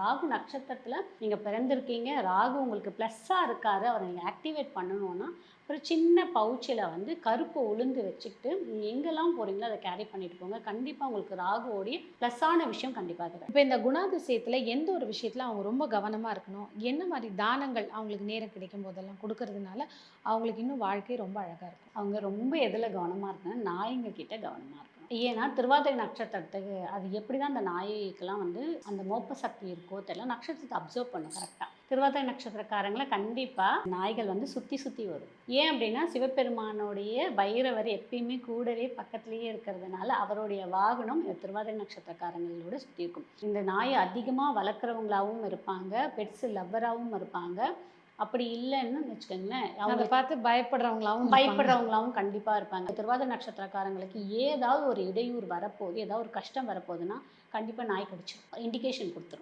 ராகு நட்சத்திரத்தில் நீங்கள் பிறந்திருக்கீங்க, ராகு உங்களுக்கு ப்ளஸ்ஸாக இருக்காரு, அவரை நீங்கள் ஆக்டிவேட் பண்ணணும்னா ஒரு சின்ன பவுச்சில் வந்து கருப்பு உளுந்து வச்சுக்கிட்டு நீங்கள் எங்கெல்லாம் போகிறீங்களோ அதை கேரி பண்ணிட்டு போங்க. கண்டிப்பாக உங்களுக்கு ராகுவோடைய ப்ளஸ்ஸான விஷயம் கண்டிப்பாக அது. இப்போ இந்த குணாதிசயத்தில் எந்த ஒரு விஷயத்தில் அவங்க ரொம்ப கவனமாக இருக்கணும், என்ன மாதிரி தானங்கள் அவங்களுக்கு நேரம் கிடைக்கும் போதெல்லாம் கொடுக்கறதுனால அவங்களுக்கு இன்னும் வாழ்க்கை ரொம்ப அழகாக இருக்கும்? அவங்க ரொம்ப எதில் கவனமாக இருக்கணும், நாய்ங்க கிட்ட கவனமாக இருக்கணும். ஏன்னா திருவாதிரை நட்சத்திரத்துக்கு அது எப்படி தான் அந்த நாய்க்கெல்லாம் வந்து அந்த மோப்ப சக்தி இருக்கோ தெரியல, நட்சத்திரத்தை அப்சர்வ் பண்ணும் கரெக்டாக. திருவாதிரை நட்சத்திரக்காரங்களை கண்டிப்பாக நாய்கள் வந்து சுற்றி சுற்றி வரும். ஏன் அப்படின்னா சிவபெருமானுடைய பைரவர் எப்பயுமே கூடவே பக்கத்துலேயே இருக்கிறதுனால அவருடைய வாகனம் இந்த திருவாதிரை நட்சத்திரக்காரங்களோட சுற்றி இருக்கும். இந்த நாயை அதிகமாக வளர்க்குறவங்களாகவும் இருப்பாங்க, பெட்ஸ் லவ்வராகவும் இருப்பாங்க. அப்படி இல்லைன்னு வச்சுக்கோங்களேன், அதை அவங்க பார்த்து பயப்படுறவங்களாவும் பயப்படுறவங்களாவும் கண்டிப்பாக இருப்பாங்க. திருவாதிரை நட்சத்திரக்காரங்களுக்கு ஏதாவது ஒரு இடையூறு வரப்போகுது, ஏதாவது ஒரு கஷ்டம் வரப்போகுதுன்னா கண்டிப்பாக நாய் கடிச்சிடும், இண்டிகேஷன் கொடுத்துரும்.